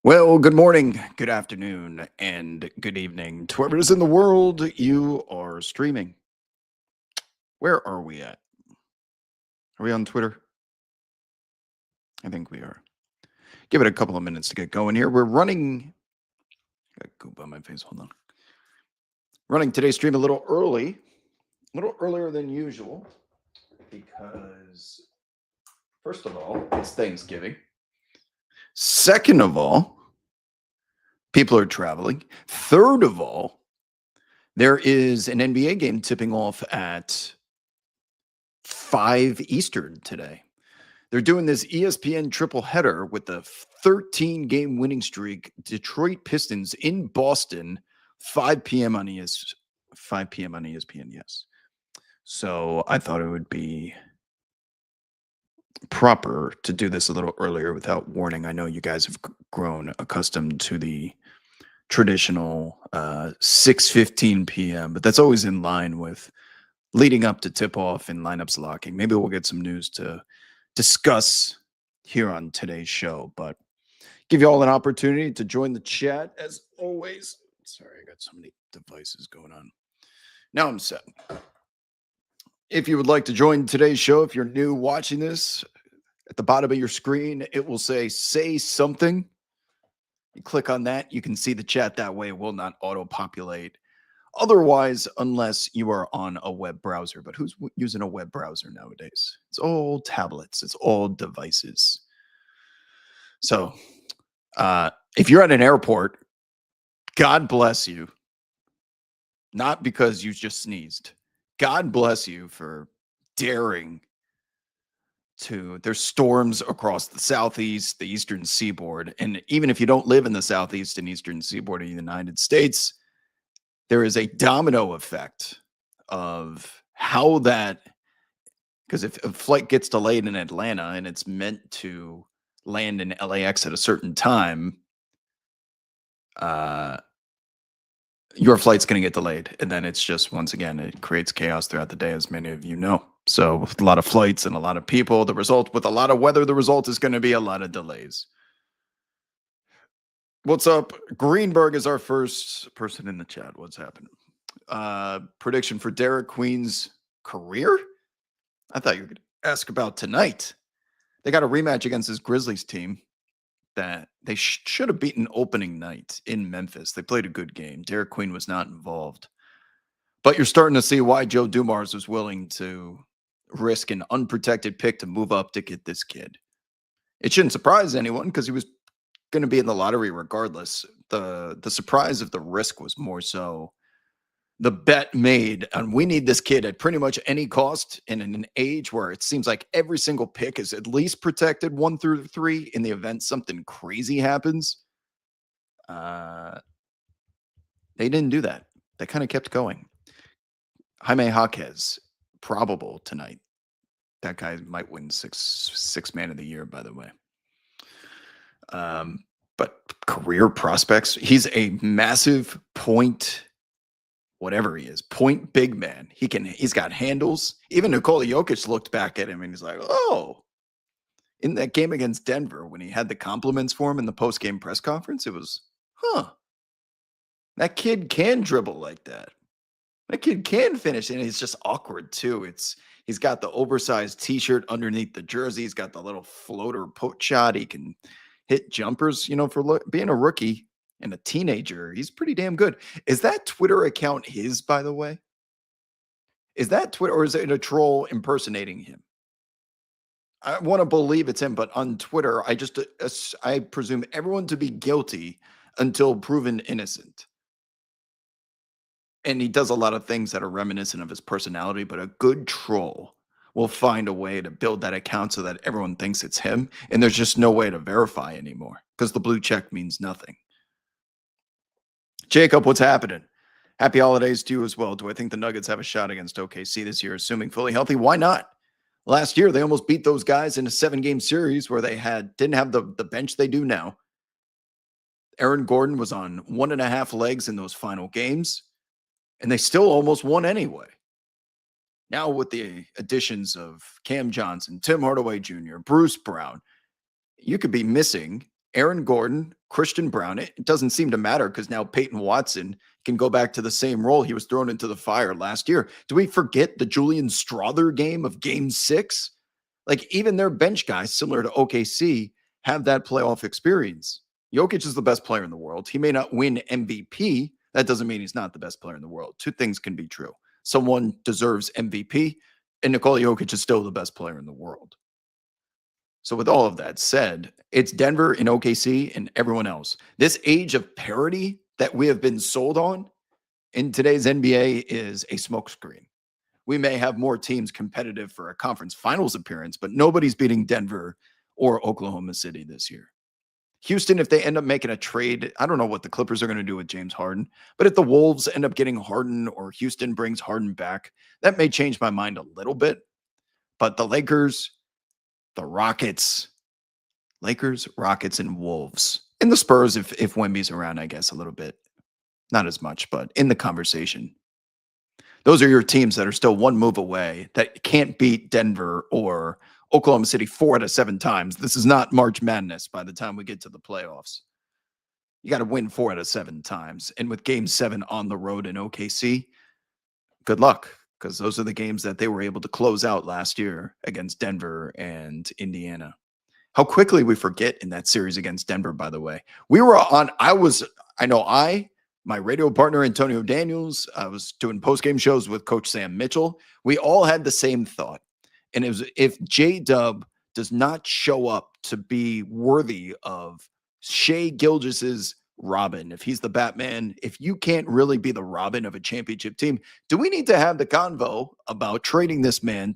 Well, good morning, good afternoon, and good evening to wherever it is in the world you are streaming. Where are we at? Are we on Twitter? I think we are. Give it a couple of minutes to get going here. We're running. Got goop on my face. Hold on. Running today's stream a little early, a little earlier than usual, because first of all, it's Thanksgiving. Second of all, people are traveling. Third of all, there is an NBA game tipping off at 5 Eastern today. They're doing this ESPN triple header with the 13 game winning streak. Detroit Pistons in Boston, 5 p.m. on 5 p.m. on ESPN. Yes. So I thought it would be proper to do this a little earlier without warning. I know you guys have grown accustomed to the traditional 6:15 p.m., but that's always in line with leading up to tip off and lineups locking. Maybe we'll get some news to discuss here on today's show, but give you all an opportunity to join the chat as always. Sorry, I got so many devices going on. Now I'm set. If you would like to join today's show, if you're new watching this, at the bottom of your screen, it will say something. You click on that, you can see the chat that way. It will not auto-populate. Otherwise, unless you are on a web browser. But who's using a web browser nowadays? It's all tablets. It's all devices. So if you're at an airport, God bless you. Not because you just sneezed. God bless you for daring to. There's storms across the southeast, the eastern seaboard. And even if you don't live in the southeast and eastern seaboard of the United States, there is a domino effect of how that, because if a flight gets delayed in Atlanta and it's meant to land in LAX at a certain time, your flight's going to get delayed. And then it's just, once again, it creates chaos throughout the day, as many of you know. So with a lot of flights and a lot of people, the result with a lot of weather, the result is going to be a lot of delays. What's up? Greenberg is our first person in the chat. What's happening? Prediction for Derek Queen's career? I thought you were going to ask about tonight. They got a rematch against this Grizzlies team that they should have beaten opening night in Memphis. They played a good game. Derek Queen was not involved. But you're starting to see why Joe Dumars was willing to risk an unprotected pick to move up to get this kid. It shouldn't surprise anyone because he was going to be in the lottery regardless. The surprise of the risk was more so the bet made, and we need this kid at pretty much any cost. And in an age where it seems like every single pick is at least protected 1 through 3 in the event something crazy happens. They didn't do that. They kind of kept going. Jaime Jaquez, probable tonight. That guy might win six man of the year, by the way. But career prospects, he's a massive point, whatever he is, point big man. He's got handles. Even Nikola Jokic looked back at him and he's like, oh, in that game against Denver, when he had the compliments for him in the post-game press conference, it was, that kid can dribble like that. That kid can finish, and it's just awkward too. He's got the oversized T-shirt underneath the jersey. He's got the little floater poke shot. He can hit jumpers. For being a rookie and a teenager, he's pretty damn good. Is that Twitter account his, by the way? Is that Twitter, or is it a troll impersonating him? I want to believe it's him, but on Twitter, I presume everyone to be guilty until proven innocent. And he does a lot of things that are reminiscent of his personality, but a good troll will find a way to build that account so that everyone thinks it's him. And there's just no way to verify anymore because the blue check means nothing. Jacob, what's happening? Happy holidays to you as well. Do I think the Nuggets have a shot against OKC this year, assuming fully healthy? Why not? Last year, they almost beat those guys in a 7-game series where they didn't have the bench they do now. Aaron Gordon was on 1.5 legs in those final games, and they still almost won anyway. Now with the additions of Cam Johnson, Tim Hardaway Jr., Bruce Brown, you could be missing Aaron Gordon, Christian Brown, it doesn't seem to matter because now Peyton Watson can go back to the same role he was thrown into the fire last year. Do we forget the Julian Strother game of game 6? Like, even their bench guys, similar to OKC, have that playoff experience. Jokic is the best player in the world. He may not win MVP. That doesn't mean he's not the best player in the world. Two things can be true. Someone deserves MVP, and Nikola Jokic is still the best player in the world. So with all of that said, it's Denver and OKC and everyone else. This age of parity that we have been sold on in today's NBA is a smokescreen. We may have more teams competitive for a conference finals appearance, but nobody's beating Denver or Oklahoma City this year. Houston, if they end up making a trade, I don't know what the Clippers are going to do with James Harden, but if the Wolves end up getting Harden or Houston brings Harden back, that may change my mind a little bit. But the Lakers, the Rockets, and Wolves, and the Spurs, if Wemby's around, I guess a little bit, not as much, but in the conversation. Those are your teams that are still one move away that can't beat Denver or Oklahoma City 4 out of 7 times. This is not March Madness by the time we get to the playoffs. You got to win 4 out of 7 times. And with game 7 on the road in OKC, good luck, because those are the games that they were able to close out last year against Denver and Indiana. How quickly we forget in that series against Denver, by the way. My radio partner, Antonio Daniels, I was doing post-game shows with Coach Sam Mitchell. We all had the same thought. And it was, if J-Dub does not show up to be worthy of Shea Gilgeous's Robin, if he's the Batman, if you can't really be the Robin of a championship team, do we need to have the convo about trading this man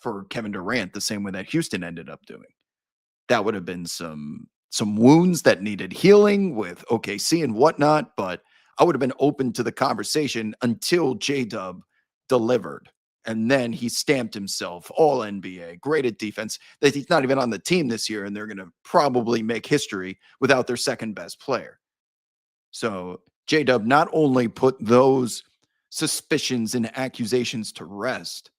for Kevin Durant the same way that Houston ended up doing? That would have been some wounds that needed healing with OKC and whatnot, but I would have been open to the conversation until J-Dub delivered. And then he stamped himself all NBA, great at defense, that he's not even on the team this year, and they're going to probably make history without their second best player. So J-Dub not only put those suspicions and accusations to rest,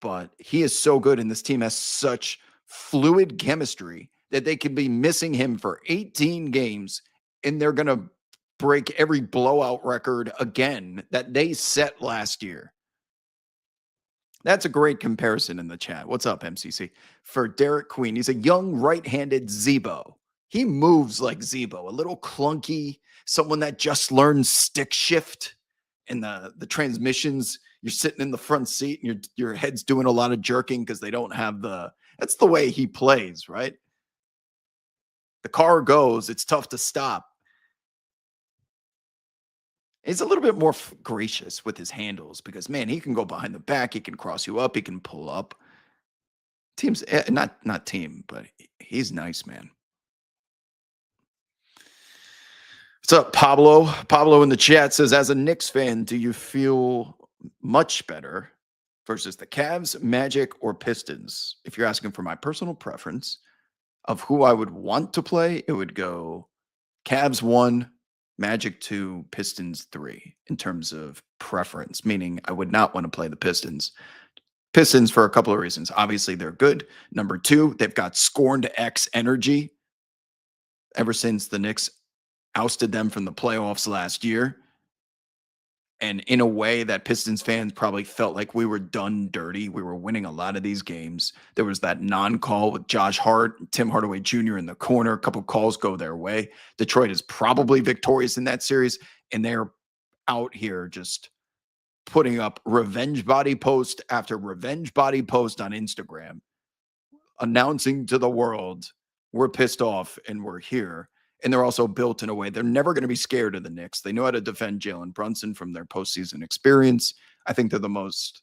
but he is so good, and this team has such fluid chemistry that they could be missing him for 18 games, and they're going to break every blowout record again that they set last year. That's a great comparison in the chat. What's up, MCC? For Derek Queen, he's a young right-handed Zebo. He moves like Zebo, a little clunky, someone that just learned stick shift in the transmissions. You're sitting in the front seat and your head's doing a lot of jerking because they don't have that's the way he plays, right? The car goes, it's tough to stop. He's a little bit more gracious with his handles because, man, he can go behind the back. He can cross you up. He can pull up. Team's not team, but he's nice, man. What's up, Pablo? Pablo in the chat says, as a Knicks fan, do you feel much better versus the Cavs, Magic, or Pistons? If you're asking for my personal preference of who I would want to play, it would go Cavs 1, Magic 2, Pistons 3 in terms of preference, meaning I would not want to play the Pistons. Pistons for a couple of reasons. Obviously, they're good. Number 2, they've got scorned X energy ever since the Knicks ousted them from the playoffs last year. And in a way that Pistons fans probably felt like we were done dirty. We were winning a lot of these games. There was that non-call with Josh Hart, Tim Hardaway Jr. in the corner. A couple calls go their way. Detroit is probably victorious in that series, and they're out here just putting up revenge body post after revenge body post on Instagram, announcing to the world, we're pissed off and we're here. And they're also built in a way they're never going to be scared of the Knicks. They know how to defend Jalen Brunson from their postseason experience. I think they're the most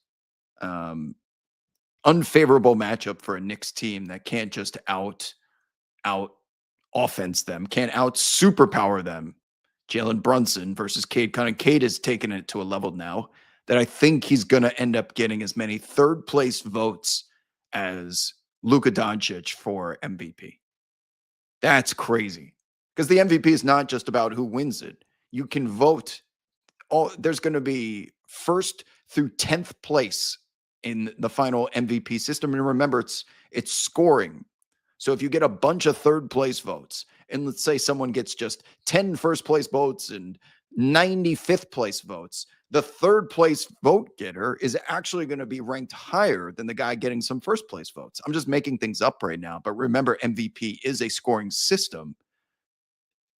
unfavorable matchup for a Knicks team that can't just out offense them, can't out superpower them. Jalen Brunson versus Cade Cunningham. Cade has taken it to a level now that I think he's going to end up getting as many third place votes as Luka Doncic for MVP. That's crazy. Because the MVP is not just about who wins it. You can vote. There's going to be 1st through 10th place in the final MVP system. And remember, it's scoring. So if you get a bunch of third place votes, and let's say someone gets just 10 first place votes and 95th place votes, the third place vote getter is actually going to be ranked higher than the guy getting some first place votes. I'm just making things up right now. But remember, MVP is a scoring system.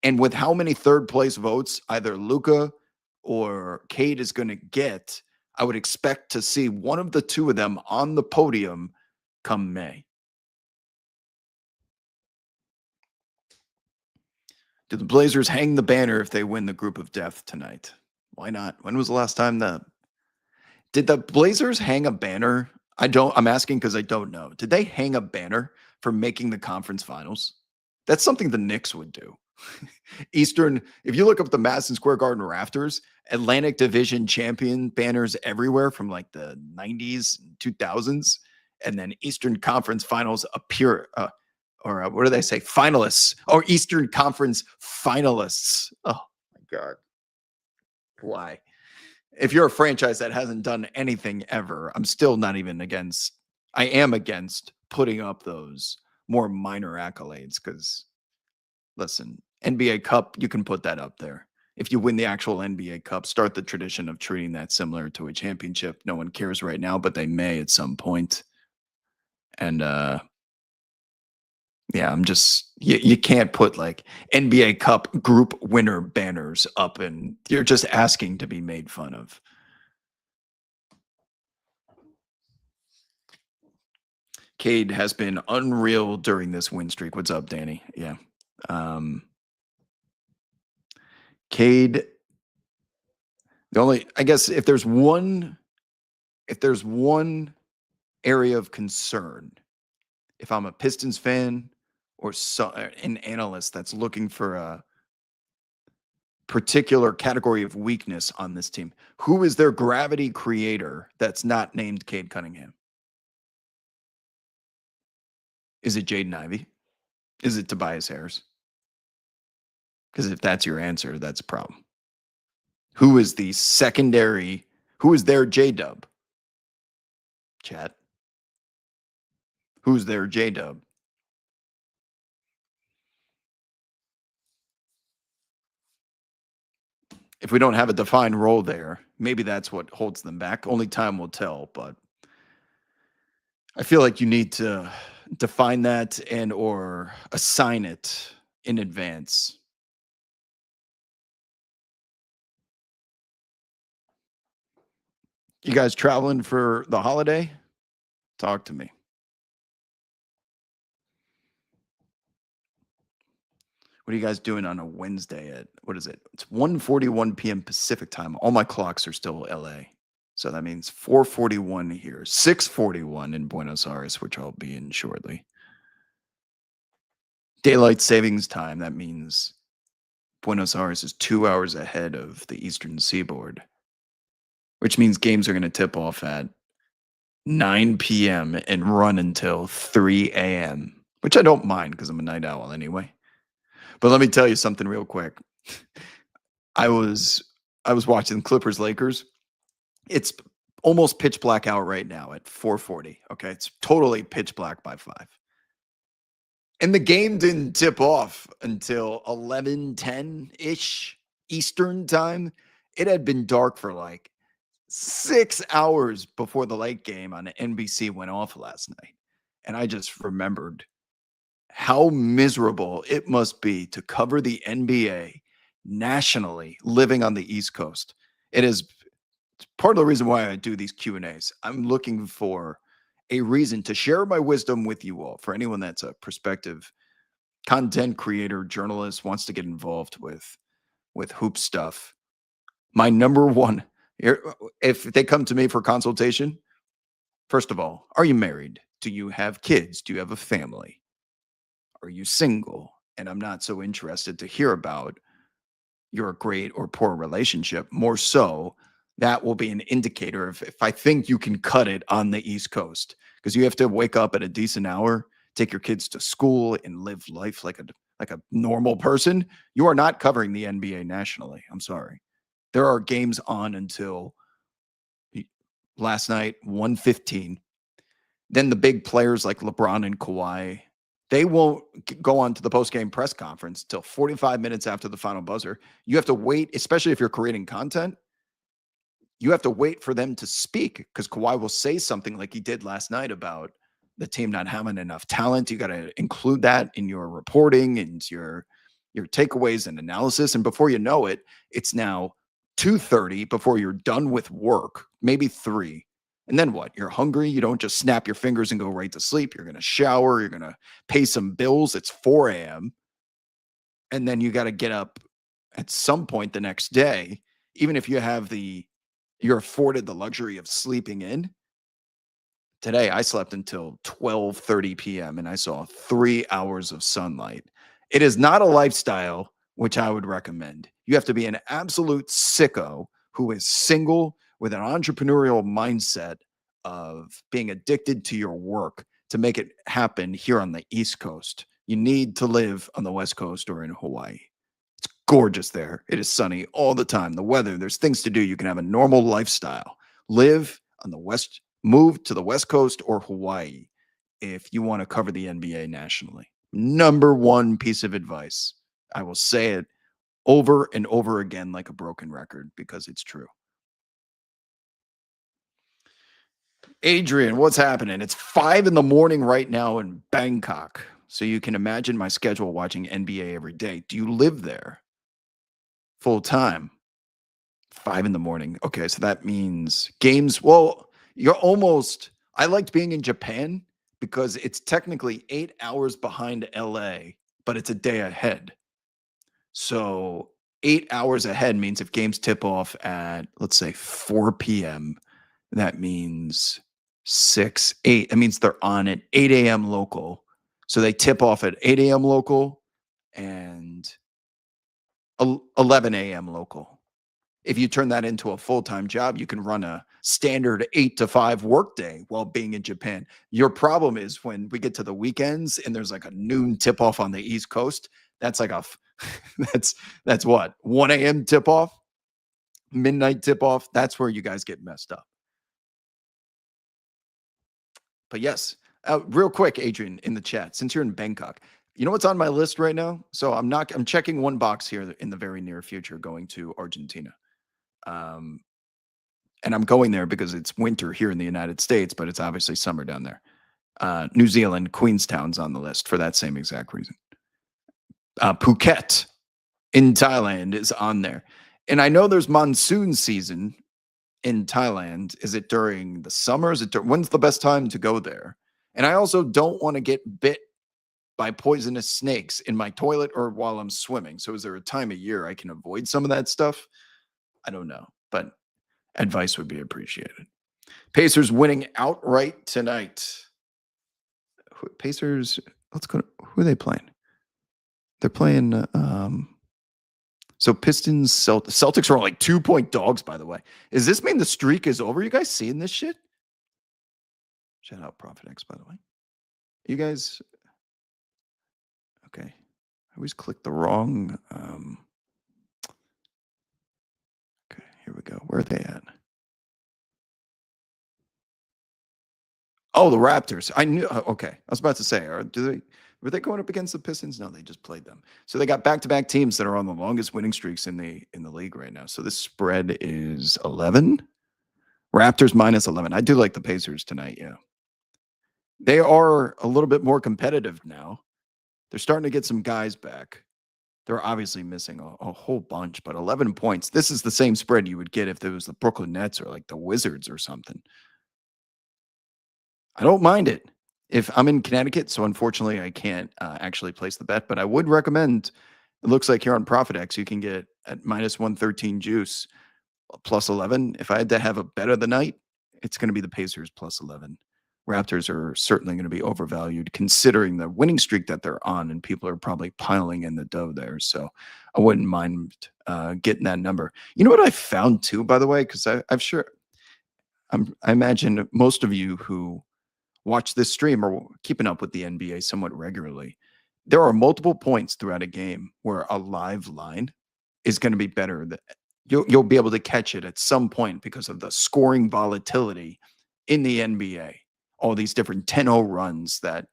And with how many third place votes either Luka or Cade is going to get, I would expect to see one of the two of them on the podium come May. Do the Blazers hang the banner if they win the group of death tonight? Why not? When was the last time did the Blazers hang a banner? I'm asking because I don't know. Did they hang a banner for making the conference finals? That's something the Knicks would do. Eastern, if you look up the Madison Square Garden rafters, Atlantic Division champion banners everywhere from like the 90s, 2000s, and then Eastern Conference finals appear, or what do they say? Finalists, or Eastern Conference finalists. Oh my God. Why? If you're a franchise that hasn't done anything ever, I'm still not even against, I am against putting up those more minor accolades because, listen, NBA Cup, you can put that up there. If you win the actual NBA Cup, start the tradition of treating that similar to a championship. No one cares right now, but they may at some point. And yeah, I'm just you can't put like NBA Cup group winner banners up, and you're just asking to be made fun of. Cade has been unreal during this win streak. What's up, Danny? Yeah. Cade, I guess if there's one area of concern, if I'm a Pistons fan or an analyst that's looking for a particular category of weakness on this team, who is their gravity creator that's not named Cade Cunningham? Is it Jaden Ivey? Is it Tobias Harris? Because if that's your answer, that's a problem. Who is the secondary? Who is their J-Dub? Chat. Who's their J-Dub? If we don't have a defined role there, maybe that's what holds them back. Only time will tell, but I feel like you need to define that and or assign it in advance. You guys traveling for the holiday? Talk to me. What are you guys doing on a Wednesday at, what is it? It's 1:41 p.m. Pacific time. All my clocks are still LA. So that means 4:41 here, 6:41 in Buenos Aires, which I'll be in shortly. Daylight savings time. That means Buenos Aires is 2 hours ahead of the Eastern Seaboard, which means games are going to tip off at 9 p.m. and run until 3 a.m., which I don't mind because I'm a night owl anyway. But let me tell you something real quick. I was watching Clippers Lakers. It's almost pitch black out right now at 4:40. Okay, it's totally pitch black by 5. And the game didn't tip off until 11:10-ish Eastern time. It had been dark for like 6 hours before the late game on NBC went off last night. And I just remembered how miserable it must be to cover the NBA nationally living on the East Coast. It is part of the reason why I do these Q&As. I'm looking for a reason to share my wisdom with you all. For anyone that's a prospective content creator, journalist, wants to get involved with hoop stuff. My number one, if they come to me for consultation, first of all, are you married? Do you have kids? Do you have a family? Are you single? And I'm not so interested to hear about your great or poor relationship. More so, that will be an indicator of if I think you can cut it on the East Coast, because you have to wake up at a decent hour, take your kids to school, and live life like a normal person. You are not covering the NBA nationally. I'm sorry. There are games on until last night, 1:15. Then the big players like LeBron and Kawhi, They won't go on to the post-game press conference till 45 minutes after the final buzzer. You have to wait, especially if you're creating content. You have to wait for them to speak because Kawhi will say something like he did last night about the team not having enough talent. You got to include that in your reporting and your takeaways and analysis. And before you know it, it's now 2:30 before you're done with work, maybe 3. And then what? You're hungry. You don't just snap your fingers and go right to sleep. You're going to shower. You're going to pay some bills. It's 4 a.m. And then you got to get up at some point the next day, even if you're afforded the luxury of sleeping in. Today, I slept until 12:30 p.m. and I saw 3 hours of sunlight. It is not a lifestyle which I would recommend. You have to be an absolute sicko who is single with an entrepreneurial mindset of being addicted to your work to make it happen here on the East Coast. You need to live on the West Coast or in Hawaii. It's gorgeous there. It is sunny all the time. The weather, there's things to do. You can have a normal lifestyle. Live on the West, move to the West Coast or Hawaii if you want to cover the NBA nationally. Number one piece of advice. I will say it over and over again like a broken record because it's true. Adrian, what's happening? It's 5 in the morning right now in Bangkok. So you can imagine my schedule watching NBA every day. Do you live there full time? 5 in the morning. Okay, so that means games. Well, I liked being in Japan because it's technically 8 hours behind LA, but it's a day ahead. So 8 hours ahead means if games tip off at, let's say, 4 p.m., that means 6, 8. That means they're on at 8 a.m. local. So they tip off at 8 a.m. local and 11 a.m. local. If you turn that into a full-time job, you can run a standard 8 to 5 workday while being in Japan. Your problem is when we get to the weekends and there's like a noon tip-off on the East Coast. That's like that's what? 1 a.m. tip-off? Midnight tip-off? That's where you guys get messed up. But yes, real quick, Adrian, in the chat, since you're in Bangkok, you know what's on my list right now? So I'm checking one box here in the very near future, going to Argentina. And I'm going there because it's winter here in the United States, but it's obviously summer down there. New Zealand, Queenstown's on the list for that same exact reason. Phuket in Thailand is on there. And I know there's monsoon season in Thailand. Is it during the summer? When's the best time to go there? And I also don't want to get bit by poisonous snakes in my toilet or while I'm swimming. So is there a time of year I can avoid some of that stuff? I don't know, but advice would be appreciated. Pacers winning outright tonight. Pacers, let's go. Who are they playing? They're playing so Pistons, Celtics are like 2-point dogs, by the way. Does this mean the streak is over? You guys seeing this shit? Shout out Prophet X, by the way. You guys, okay. I always click the wrong. Okay, here we go. Where are they at? Oh, the Raptors. I knew. Okay, I was about to say, were they going up against the Pistons? No, they just played them. So they got back-to-back teams that are on the longest winning streaks in the league right now. So this spread is 11. Raptors minus 11. I do like the Pacers tonight. Yeah, they are a little bit more competitive now. They're starting to get some guys back. They're obviously missing a whole bunch, but 11 points. This is the same spread you would get if there was the Brooklyn Nets or like the Wizards or something. I don't mind it. If I'm in Connecticut, so unfortunately I can't actually place the bet, but I would recommend. It looks like here on Profit X, you can get at minus 113 juice plus 11. If I had to have a bet of the night, it's going to be the Pacers plus 11. Raptors are certainly going to be overvalued considering the winning streak that they're on, and people are probably piling in the dough there. So I wouldn't mind getting that number. You know what I found too, by the way, because I imagine most of you who watch this stream or keeping up with the NBA somewhat regularly, there are multiple points throughout a game where a live line is going to be better. You'll be able to catch it at some point because of the scoring volatility in the NBA. All these different 10-0 runs that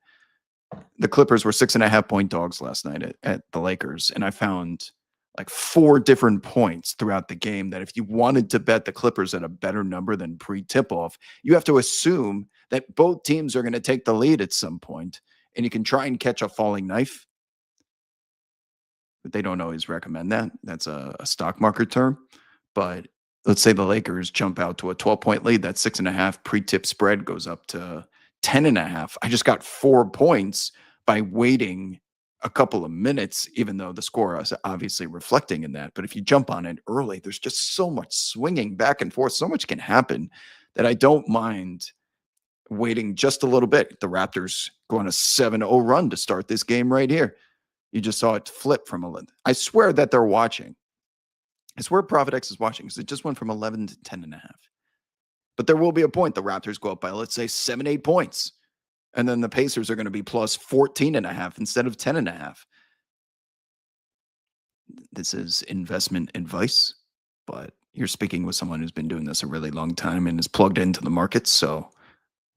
The Clippers were 6.5 point dogs last night at the Lakers, and I found like 4 different points throughout the game that if you wanted to bet the Clippers at a better number than pre-tip off, you have to assume that both teams are going to take the lead at some point, and you can try and catch a falling knife, but they don't always recommend that. That's a stock market term. But let's say the Lakers jump out to a 12-point lead, that 6.5 pre-tip spread goes up to 10.5. I just got 4 points by waiting a couple of minutes, even though the score is obviously reflecting in that. But if you jump on it early, there's just so much swinging back and forth. So much can happen that I don't mind waiting just a little bit. The Raptors go on a 7-0 run to start this game right here. You just saw it flip from 11. I swear that they're watching. I swear ProfitX is watching because it just went from 11 to 10.5. But there will be a point the Raptors go up by, let's say, 7-8 points. And then the Pacers are going to be plus 14.5 instead of 10.5. This is investment advice, but you're speaking with someone who's been doing this a really long time and is plugged into the markets. So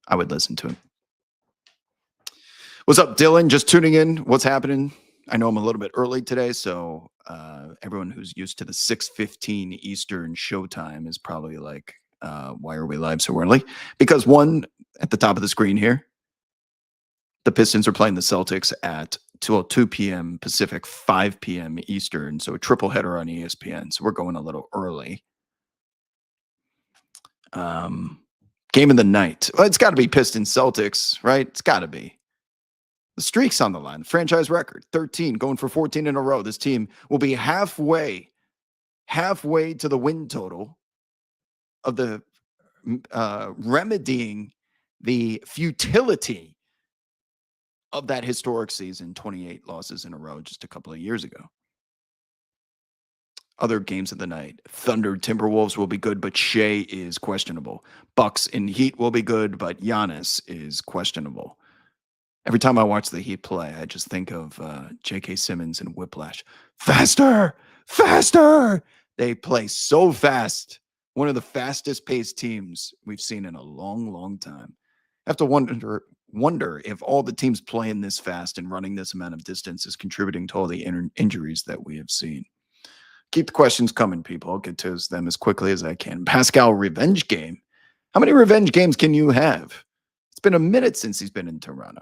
I would listen to him. What's up, Dylan? Just tuning in. What's happening? I know I'm a little bit early today, so everyone who's used to the 6:15 Eastern showtime is probably like, why are we live so early? Because one, at the top of the screen here, the Pistons are playing the Celtics at 2 p.m. Pacific, 5 p.m. Eastern, so a triple header on ESPN. So we're going a little early. Game of the night. Well, it's got to be Pistons Celtics, right? It's got to be. The streak's on the line. Franchise record, 13, going for 14 in a row. This team will be halfway to the win total of the remedying the futility of that historic season, 28 losses in a row just a couple of years ago. Other games of the night. Thunder Timberwolves will be good, but Shea is questionable. Bucks and Heat will be good, but Giannis is questionable. Every time I watch the Heat play, I just think of J.K. Simmons and Whiplash. Faster! Faster! They play so fast. One of the fastest paced teams we've seen in a long, long time. I have to wonder if all the teams playing this fast and running this amount of distance is contributing to all the injuries that we have seen. Keep the questions coming, people. I'll get to them as quickly as I can. Pascal revenge game. How many revenge games can you have? It's been a minute since he's been in Toronto.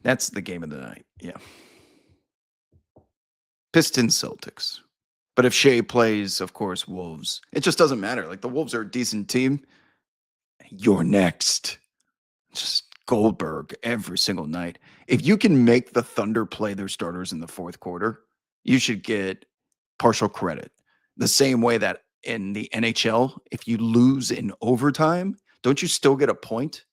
That's the game of the night. Yeah. Pistons, Celtics. But if Shea plays, of course, Wolves. It just doesn't matter. Like, the Wolves are a decent team. You're next. Just Goldberg every single night. If you can make the Thunder play their starters in the fourth quarter, you should get partial credit. The same way that in the NHL, if you lose in overtime, don't you still get a point?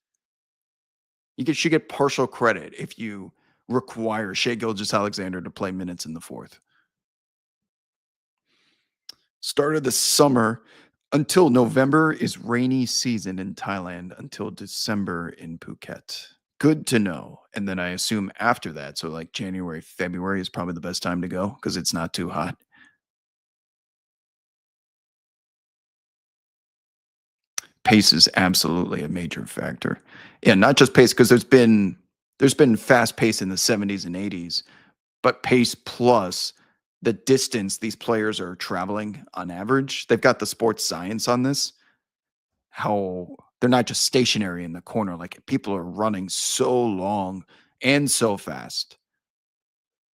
Should get partial credit if you require Shea Gilgeous-Alexander to play minutes in the fourth. Start of the summer until November is rainy season in Thailand until December in Phuket. Good to know. And then I assume after that, so like January, February is probably the best time to go because it's not too hot. Pace is absolutely a major factor. Yeah, not just pace, because there's been fast pace in the 70s and 80s, but pace plus the distance these players are traveling on average. They've got the sports science on this. How they're not just stationary in the corner, like people are running so long and so fast.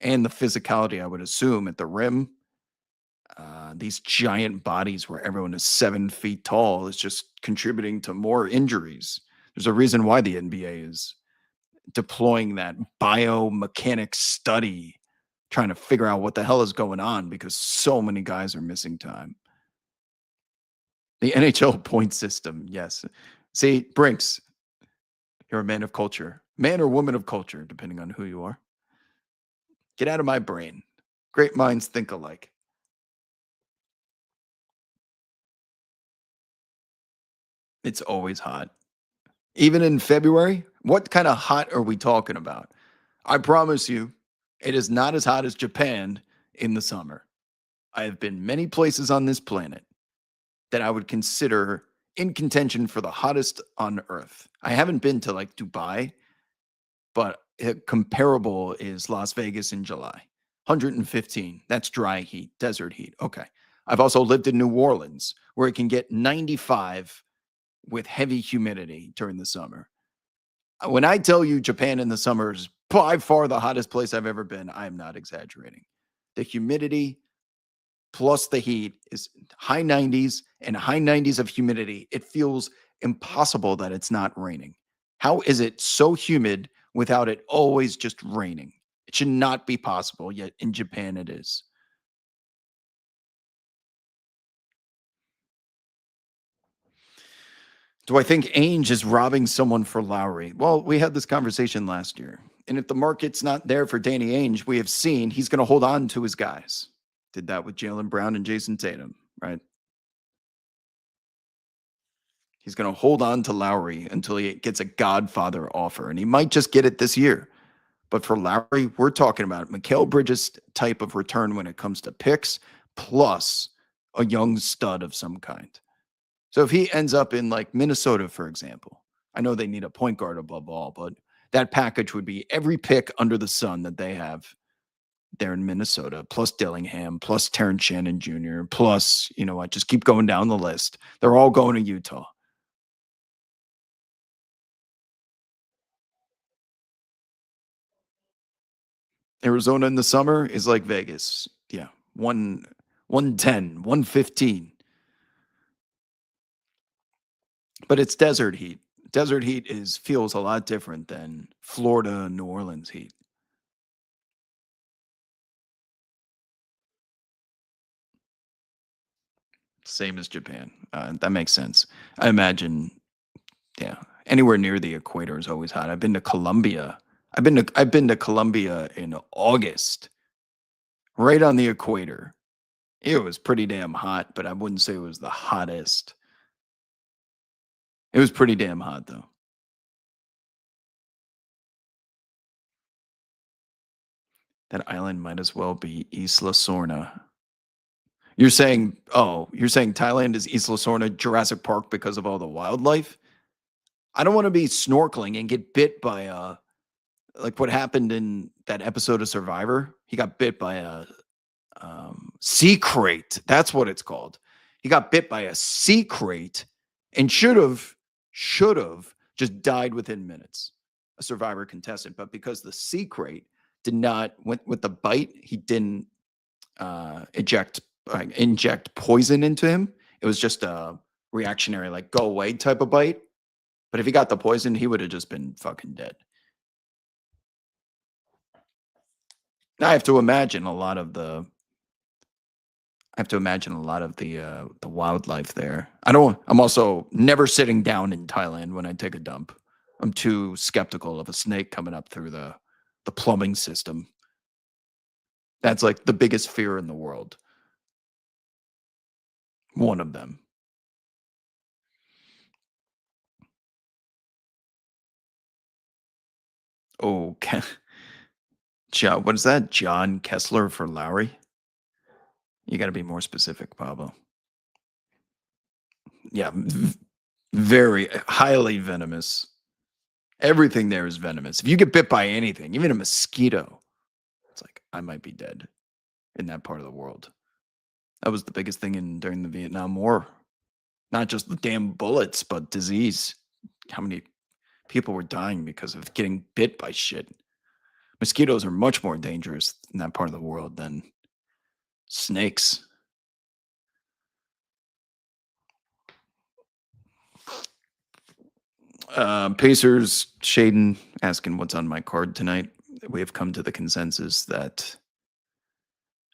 And the physicality, I would assume, at the rim. These giant bodies where everyone is 7 feet tall is just contributing to more injuries. There's a reason why the NBA is deploying that biomechanics study, trying to figure out what the hell is going on because so many guys are missing time. The NHL point system, yes. See, Brinks, you're a man of culture, man or woman of culture, depending on who you are. Get out of my brain. Great minds think alike. It's always hot. Even in February, what kind of hot are we talking about? I promise you, it is not as hot as Japan in the summer. I have been many places on this planet. that I would consider in contention for the hottest on earth. I haven't been to like Dubai, but comparable is Las Vegas in July. 115. That's dry heat, desert heat. Okay. I've also lived in New Orleans where it can get 95 with heavy humidity during the summer. When I tell you Japan in the summer is by far the hottest place I've ever been, I am not exaggerating. The humidity plus the heat is high 90s and high 90s of humidity. It feels impossible that it's not raining. How is it so humid without it always just raining? It should not be possible, yet in Japan it is. Do I think Ainge is robbing someone for Lowry? Well, we had this conversation last year. And if the market's not there for Danny Ainge, we have seen he's going to hold on to his guys. Did that with Jalen Brown and Jason Tatum, right? He's going to hold on to Lowry until he gets a Godfather offer, and he might just get it this year. But for Lowry, we're talking about Mikal Bridges type of return when it comes to picks, plus a young stud of some kind. So if he ends up in like Minnesota, for example, I know they need a point guard above all, but that package would be every pick under the sun that they have there in Minnesota, plus Dillingham, plus Terrence Shannon Jr., plus, you know what, just keep going down the list. They're all going to Utah. Arizona in the summer is like Vegas. Yeah. 110, 115. But it's desert heat. Desert heat is feels a lot different than Florida, New Orleans heat. Same as Japan. That makes sense. I imagine, yeah, anywhere near the equator is always hot. I've been to Colombia. I've been to Colombia in August, right on the equator. It was pretty damn hot, but I wouldn't say it was the hottest. It was pretty damn hot though. That island might as well be Isla Sorna. You're saying Thailand is Isla Sorna, Jurassic Park because of all the wildlife? I don't want to be snorkeling and get bit by a like what happened in that episode of Survivor. He got bit by a sea crate. That's what it's called. He got bit by a sea crate and should have just died within minutes. A Survivor contestant, but because the sea crate did not with the bite, he didn't inject poison into him. It was just a reactionary, like go away type of bite. But if he got the poison, he would have just been fucking dead. I have to imagine a lot of the I have to imagine a lot of the wildlife there. I'm also never sitting down in Thailand when I take a dump. I'm too skeptical of a snake coming up through the plumbing system. That's like the biggest fear in the world. One of them. Oh, what is that? John Kessler for Lowry? You got to be more specific, Pablo. Yeah, very highly venomous. Everything there is venomous. If you get bit by anything, even a mosquito, it's like I might be dead in that part of the world. That was the biggest thing in during the Vietnam War. Not just the damn bullets, but disease. How many people were dying because of getting bit by shit? Mosquitoes are much more dangerous in that part of the world than snakes. Pacers, Shaden asking what's on my card tonight. We have come to the consensus that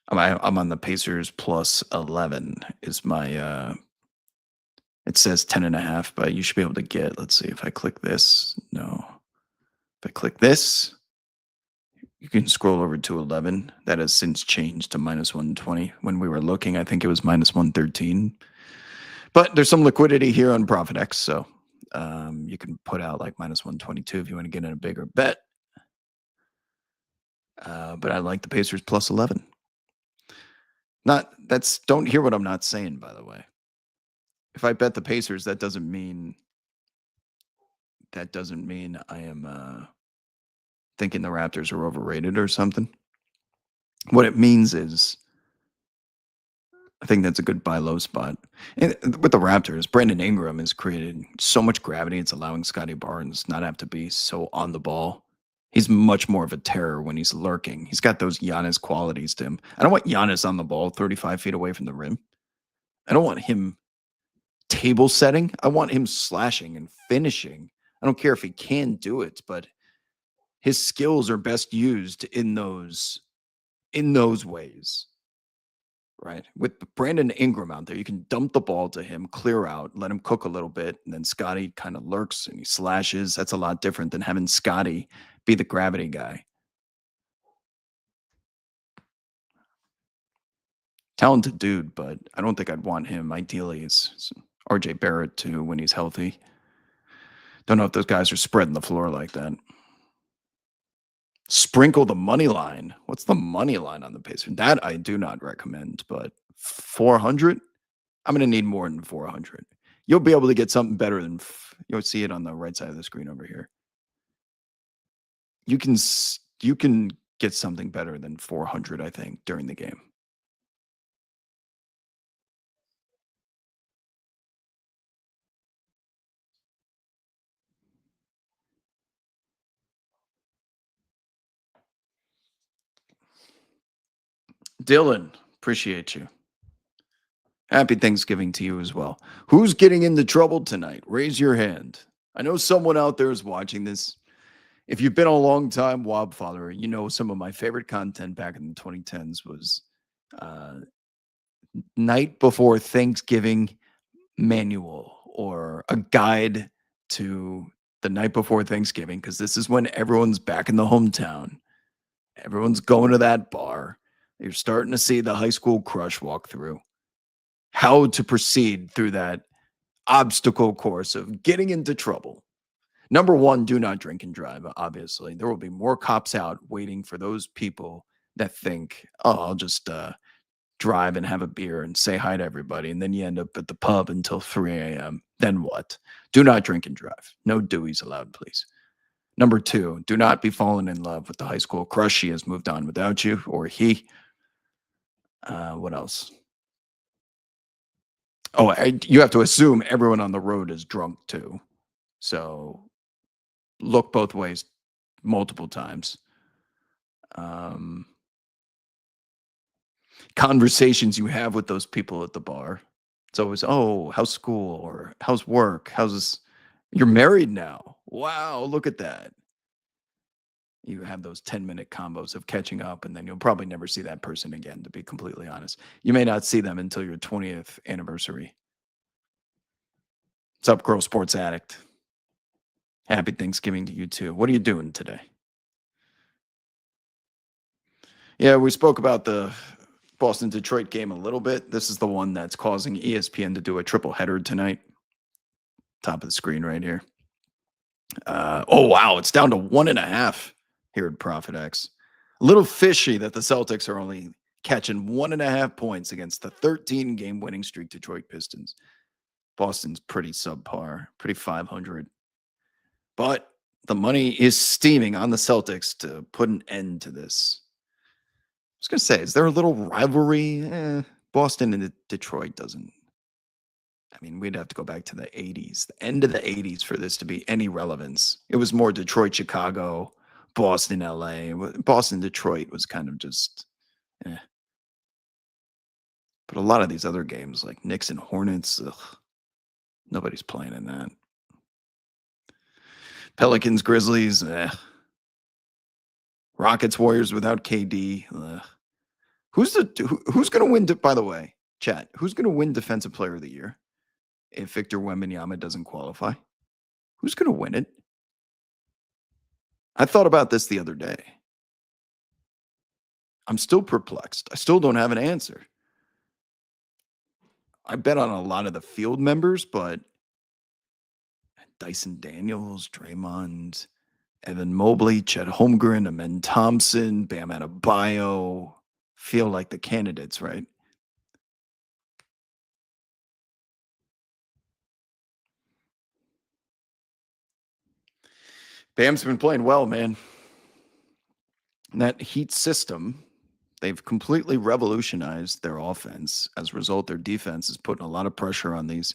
I'm on the Pacers plus 11 is my it says 10 and a half, but you should be able to get, let's see if I click this. No. If I click this, you can scroll over to 11. That has since changed to minus 120. When we were looking, I think it was minus 113. But there's some liquidity here on ProfitX, so you can put out like minus 122 if you want to get in a bigger bet. But I like the Pacers plus 11. Don't hear what I'm not saying, by the way. if I bet the Pacers, that doesn't mean I am thinking the Raptors are overrated or something. What it means is I think that's a good buy low spot. And with the Raptors, Brandon Ingram has created so much gravity. It's allowing Scotty Barnes not have to be so on the ball. He's much more of a terror when he's lurking. He's got those Giannis qualities to him. I don't want Giannis on the ball 35 feet away from the rim. I don't want him table setting. I want him slashing and finishing. I don't care if he can do it, but his skills are best used in those ways. Right. With Brandon Ingram out there, you can dump the ball to him, clear out, let him cook a little bit, and then Scotty kind of lurks and he slashes. That's a lot different than having Scotty be the gravity guy. Talented dude, but I don't think I'd want him. Ideally, it's RJ Barrett too when he's healthy. Don't know if those guys are spreading the floor like that. Sprinkle the money line. What's the money line on the Pacers? That I do not recommend, but 400? I'm going to need more than 400. You'll be able to get something better than you'll see it on the right side of the screen over here. You can get something better than 400, I think, during the game. Dylan, appreciate you. Happy Thanksgiving to you as well. Who's getting into trouble tonight? Raise your hand. I know someone out there is watching this. If you've been a long time Wob follower, you know some of my favorite content back in the 2010s was uh, night before Thanksgiving manual or a guide to the night before Thanksgiving, because this is when everyone's back in the hometown. Everyone's going to that bar. You're starting to see the high school crush walk through. How to proceed through that obstacle course of getting into trouble. Number one, do not drink and drive, obviously. There will be more cops out waiting for those people that think, oh, I'll just drive and have a beer and say hi to everybody. And then you end up at the pub until 3 a.m. Then what? Do not drink and drive. No Deweys allowed, please. Number two, do not be falling in love with the high school crush. She has moved on without you or he. What else? Oh, you have to assume everyone on the road is drunk too. So look both ways multiple times. Um, Conversations you have with those people at the bar. It's always, oh, how's school or how's work? You're married now. Wow, look at that. You have those 10-minute combos of catching up, and then you'll probably never see that person again, to be completely honest. You may not see them until your 20th anniversary. What's up, Girl Sports Addict? Happy Thanksgiving to you too. What are you doing today? Yeah, we spoke about the Boston Detroit game a little bit. This is the one that's causing ESPN to do a triple header tonight. Top of the screen right here. Oh, wow. It's down to 1.5 here at Profit X. A little fishy that the Celtics are only catching 1.5 points against the 13 game winning streak Detroit Pistons. Boston's pretty subpar, pretty 500. But the money is steaming on the Celtics to put an end to this. I was going to say, is there a little rivalry? Boston and Detroit doesn't. I mean, we'd have to go back to the 80s, the end of the 80s for this to be any relevance. It was more Detroit, Chicago, Boston, LA. Boston, Detroit was kind of just, eh. But a lot of these other games, like Knicks and Hornets, nobody's playing in that. Pelicans, Grizzlies, Rockets, Warriors without KD. Who's going to win? By the way, chat. Who's going to win Defensive Player of the Year if Victor Wembanyama doesn't qualify? Who's going to win it? I thought about this the other day. I'm still perplexed. I still don't have an answer. I bet on a lot of the field members, but Dyson Daniels, Draymond, Evan Mobley, Chet Holmgren, Amen Thompson, Bam Adebayo feel like the candidates, right? Bam's been playing well, man. And that Heat system, they've completely revolutionized their offense. As a result, their defense is putting a lot of pressure on these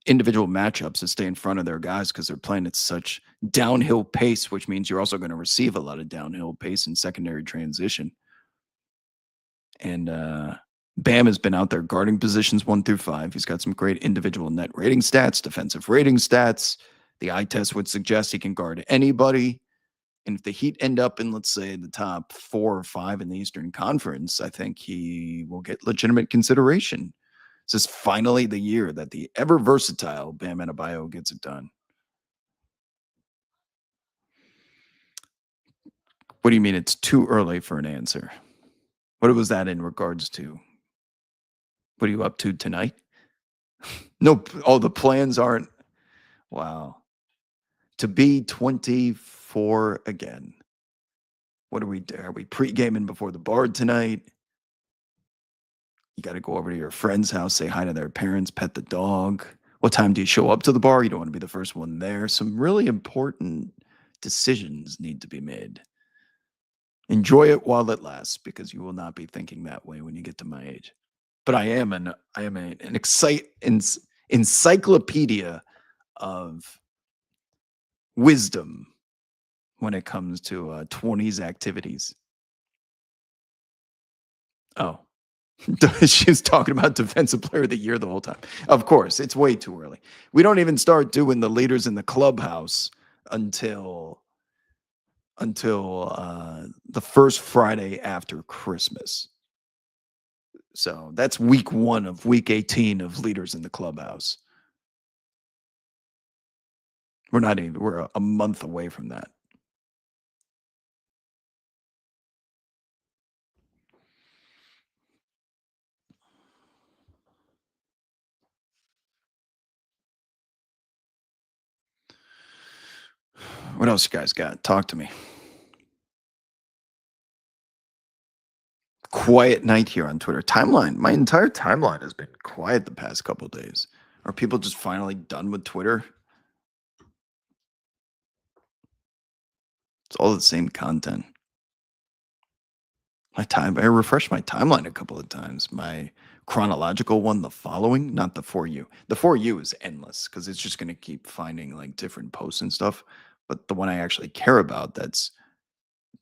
individual matchups to stay in front of their guys because they're playing at such downhill pace, which means you're also going to receive a lot of downhill pace in secondary transition. And Bam has been out there guarding positions 1 through 5. He's got some great individual net rating stats, defensive rating stats. The eye test would suggest he can guard anybody. And if the Heat end up in, let's say, the top 4 or 5 in the Eastern Conference, I think he will get legitimate consideration. This is finally the year that the ever versatile Bam Adebayo gets it done. What do you mean it's too early for an answer? What was that in regards to? What are you up to tonight? No, oh, the plans aren't. Wow. To be 24 again. What are we doing? Are we pre-gaming before the bar tonight? You got to go over to your friend's house, say hi to their parents, pet the dog. What time do you show up to the bar? You don't want to be the first one there. Some really important decisions need to be made. Enjoy it while it lasts, because you will not be thinking that way when you get to my age. But I am an encyclopedia of wisdom when it comes to 20s activities. Oh, she's talking about defensive player of the year the whole time. Of course, it's way too early. We don't even start doing the leaders in the clubhouse until the first Friday after Christmas. So that's week 1 of week 18 of leaders in the clubhouse. We're a month away from that. What else you guys got? Talk to me. Quiet night here on Twitter. Timeline. My entire timeline has been quiet the past couple of days. Are people just finally done with Twitter? It's all the same content. I refreshed my timeline a couple of times. My chronological one, the following, not the For You. The For You is endless because it's just going to keep finding like different posts and stuff. But the one I actually care about that's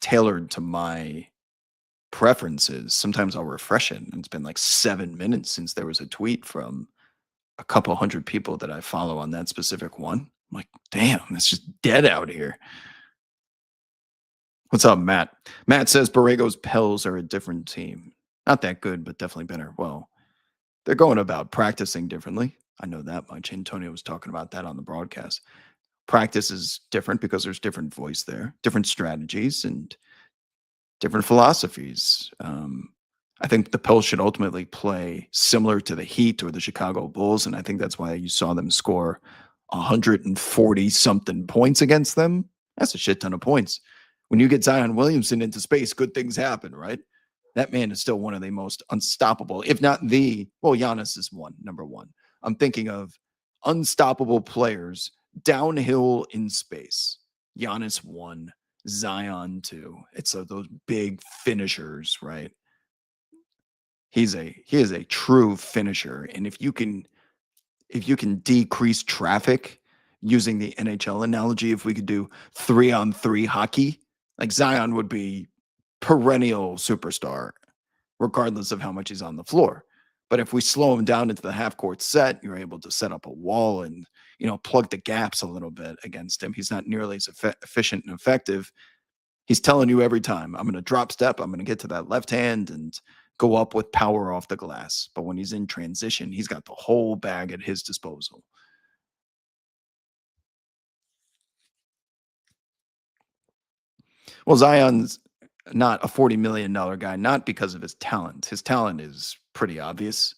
tailored to my preferences, sometimes I'll refresh it. And it's been like 7 minutes since there was a tweet from a couple hundred people that I follow on that specific one. I'm like, damn, it's just dead out here. What's up, Matt? Matt says Borrego's Pels are a different team. Not that good, but definitely better. Well, they're going about practicing differently. I know that much. Antonio was talking about that on the broadcast. Practice is different because there's different voice there, different strategies, and different philosophies. I think the Pels should ultimately play similar to the Heat or the Chicago Bulls, and I think that's why you saw them score 140 something points against them. That's a shit ton of points. When you get Zion Williamson into space, good things happen, right? That man is still one of the most unstoppable, if not Giannis is number one. I'm thinking of unstoppable players downhill in space. Giannis 1, Zion 2. It's those big finishers, right? He is a true finisher, and if you can decrease traffic using the NHL analogy, if we could do 3-on-3 hockey, like Zion would be perennial superstar, regardless of how much he's on the floor. But if we slow him down into the half court set, you're able to set up a wall and plug the gaps a little bit against him. He's not nearly as efficient and effective. He's telling you every time, I'm going to drop step, I'm going to get to that left hand and go up with power off the glass. But when he's in transition, he's got the whole bag at his disposal. Well, Zion's not a $40 million guy, not because of his talent. His talent is pretty obvious.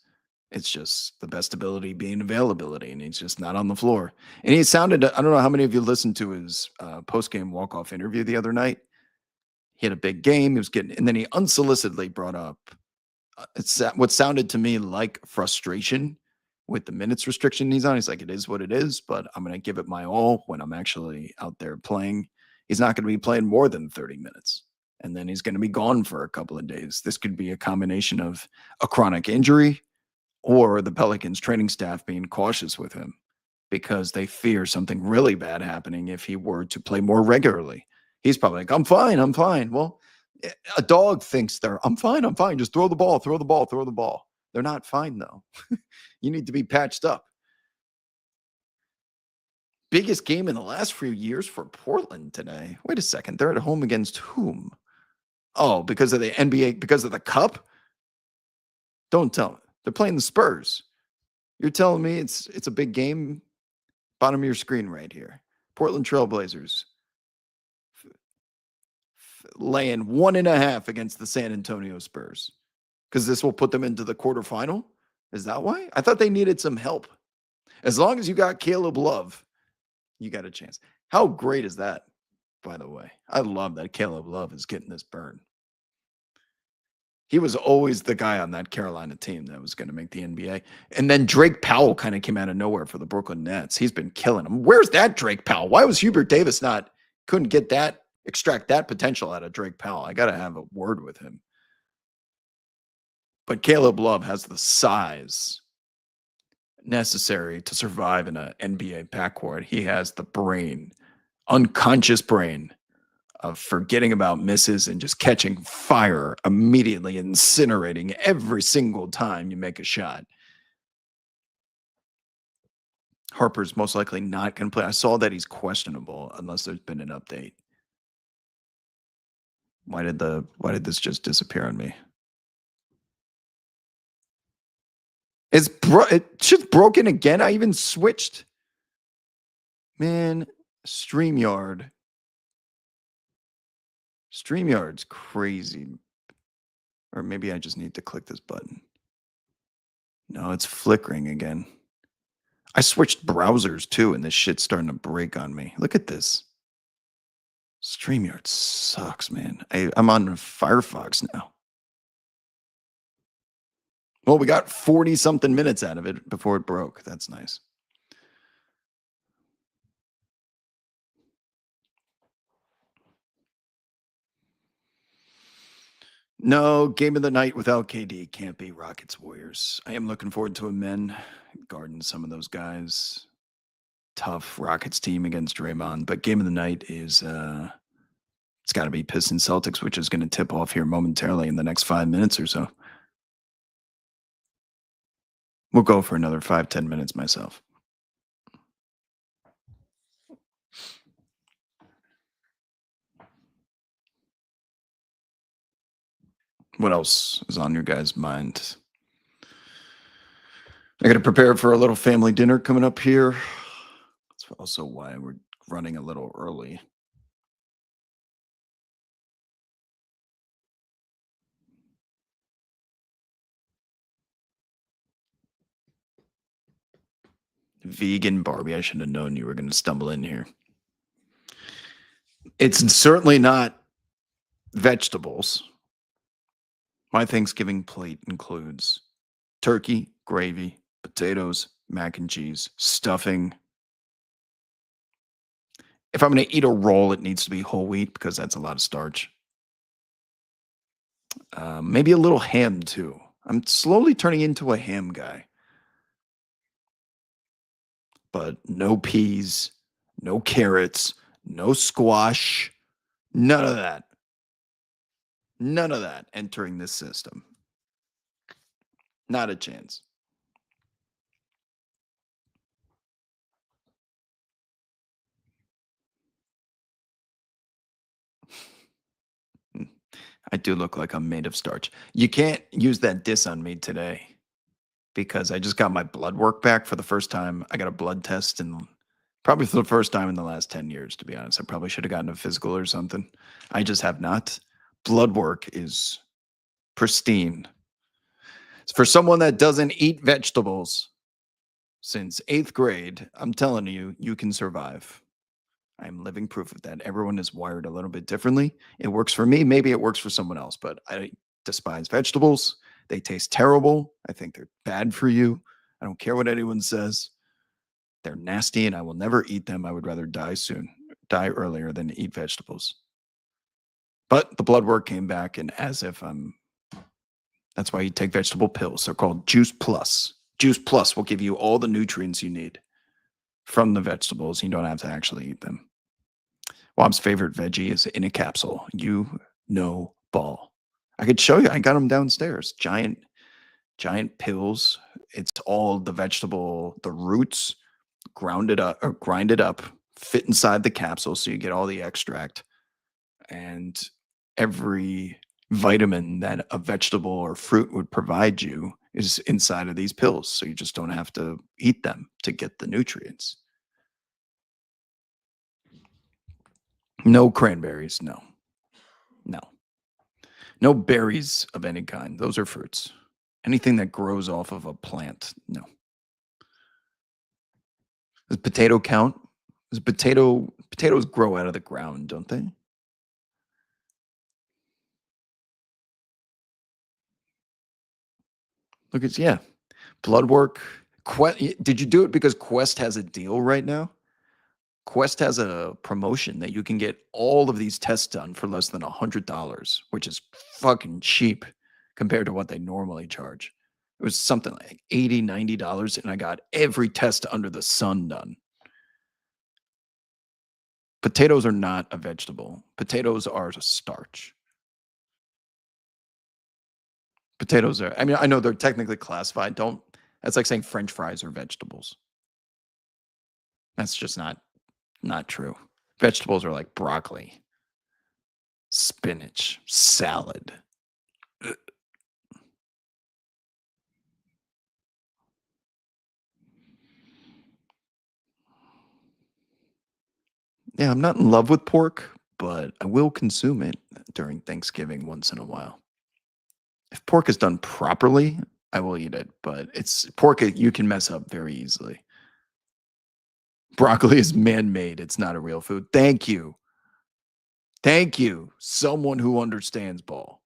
It's just the best ability being availability, and he's just not on the floor. And he sounded, I don't know how many of you listened to his post-game walk-off interview the other night. He had a big game. He was and then he unsolicitedly brought up what sounded to me like frustration with the minutes restriction he's on. He's like, it is what it is, but I'm going to give it my all when I'm actually out there playing. He's not going to be playing more than 30 minutes. And then he's going to be gone for a couple of days. This could be a combination of a chronic injury or the Pelicans training staff being cautious with him because they fear something really bad happening if he were to play more regularly. He's probably like, I'm fine, I'm fine. Well, a dog thinks I'm fine, I'm fine. Just throw the ball, throw the ball, throw the ball. They're not fine, though. You need to be patched up. Biggest game in the last few years for Portland today. Wait a second. They're at home against whom? Oh, because of the NBA, because of the cup? Don't tell me. They're playing the Spurs. You're telling me it's a big game? Bottom of your screen right here. Portland Trailblazers laying 1.5 against the San Antonio Spurs because this will put them into the quarterfinal. Is that why? I thought they needed some help. As long as you got Caleb Love, you got a chance. How great is that, by the way? I love that Caleb Love is getting this burn. He was always the guy on that Carolina team that was going to make the NBA. And then Drake Powell kind of came out of nowhere for the Brooklyn Nets. He's been killing them. Where's that Drake Powell? Why was Hubert Davis couldn't extract that potential out of Drake Powell? I got to have a word with him. But Caleb Love has the size necessary to survive in an NBA backcourt. He has the brain, unconscious brain of forgetting about misses and just catching fire immediately, incinerating every single time you make a shot. Harper's most likely not going to play. I saw that he's questionable unless there's been an update. Why did this just disappear on me? It's shit's broken again. I even switched. Man, StreamYard's crazy. Or maybe I just need to click this button. No, it's flickering again. I switched browsers too, and this shit's starting to break on me. Look at this. StreamYard sucks, man. I'm on Firefox now. Well, we got 40-something minutes out of it before it broke. That's nice. No, game of the night without KD can't be Rockets Warriors. I am looking forward to a men guarding some of those guys. Tough Rockets team against Draymond, but game of the night is it's got to be Pistons Celtics, which is going to tip off here momentarily in the next 5 minutes or so. We'll go for another 5-10 minutes myself. What else is on your guys' mind? I got to prepare for a little family dinner coming up here. That's also why we're running a little early. Vegan Barbie. I should have known you were going to stumble in here. It's certainly not vegetables. My Thanksgiving plate includes turkey, gravy, potatoes, mac and cheese, stuffing. If I'm going to eat a roll, it needs to be whole wheat because that's a lot of starch. Maybe a little ham too. I'm slowly turning into a ham guy. But no peas, no carrots, no squash, none of that. None of that entering this system. Not a chance. I do look like I'm made of starch. You can't use that diss on me today because I just got my blood work back for the first time. I got a blood test and probably for the first time in the last 10 years, to be honest. I probably should have gotten a physical or something. I just have not. Blood work is pristine. For someone that doesn't eat vegetables since 8th grade, I'm telling you, you can survive. I'm living proof of that. Everyone is wired a little bit differently. It works for me. Maybe it works for someone else, but I despise vegetables. They taste terrible. I think they're bad for you. I don't care what anyone says. They're nasty and I will never eat them. I would rather die soon. die earlier than eat vegetables. But the blood work came back, and as if I'm that's why you take vegetable pills. They're called Juice Plus. Juice Plus will give you all the nutrients you need from the vegetables. You don't have to actually eat them. Wob's favorite veggie is in a capsule. You know ball. I could show you. I got them downstairs. Giant pills. It's all the vegetable, the roots, ground it up or grind it up, fit inside the capsule so you get all the extract. And every vitamin that a vegetable or fruit would provide you is inside of these pills. So you just don't have to eat them to get the nutrients. No cranberries. No, no, no berries of any kind. Those are fruits. Anything that grows off of a plant. No. Does potato count? Does potatoes grow out of the ground, don't they? Look at yeah. Blood work. Did you do it because Quest has a deal right now? Quest has a promotion that you can get all of these tests done for less than $100, which is fucking cheap compared to what they normally charge. It was something like $80, $90, and I got every test under the sun done. Potatoes are not a vegetable. Potatoes are a starch. Potatoes are, I mean, I know they're technically classified. Don't, that's like saying French fries are vegetables. That's just not true. Vegetables are like broccoli, spinach, salad. Yeah, I'm not in love with pork, but I will consume it during Thanksgiving once in a while. If pork is done properly, I will eat it, but it's pork you can mess up very easily. Broccoli is man-made. It's not a real food. Thank you. Thank you. Someone who understands ball.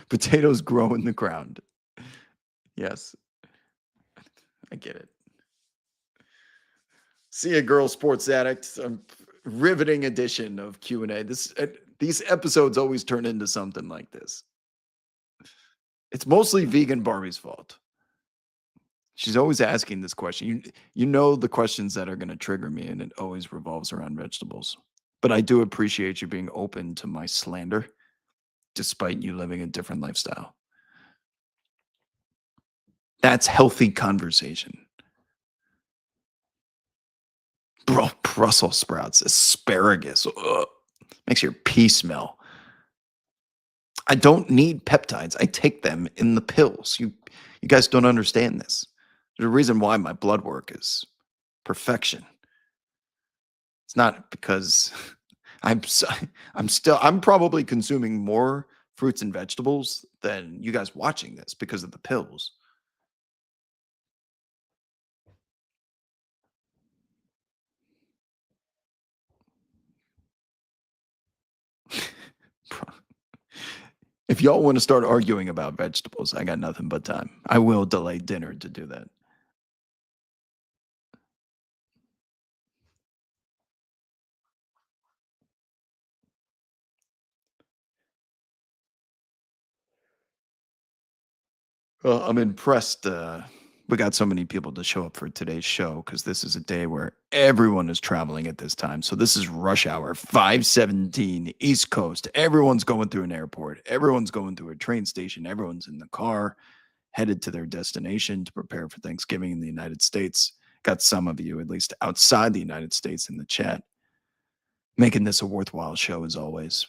Potatoes grow in the ground. Yes, I get it. See a girl sports addict. A riveting edition of Q&A. These episodes always turn into something like this. It's mostly vegan Barbie's fault. She's always asking this question. You know the questions that are going to trigger me, and it always revolves around vegetables. But I do appreciate you being open to my slander, despite you living a different lifestyle. That's healthy conversation. Bro, Brussels sprouts, asparagus, ugh, makes your pee smell. I don't need peptides. I take them in the pills. You guys don't understand this. There's a reason why my blood work is perfection. It's not because I'm so, I'm probably consuming more fruits and vegetables than you guys watching this because of the pills. If y'all want to start arguing about vegetables, I got nothing but time. I will delay dinner to do that. Well, I'm impressed. We got so many people to show up for today's show because this is a day where everyone is traveling at this time. So this is rush hour 517 East Coast. Everyone's going through an airport. Everyone's going through a train station. Everyone's in the car headed to their destination to prepare for Thanksgiving in the United States. Got some of you, at least outside the United States, in the chat, making this a worthwhile show as always.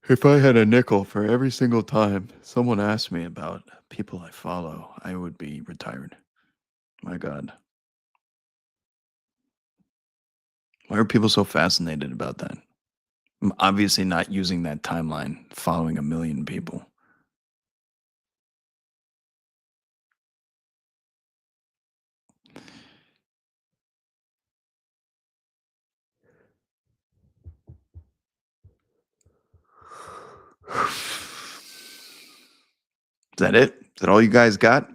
If I had a nickel for every single time someone asked me about people I follow, I would be retired. My God. Why are people so fascinated about that? I'm obviously not using that timeline, following a million people. that it? Is that all you guys got?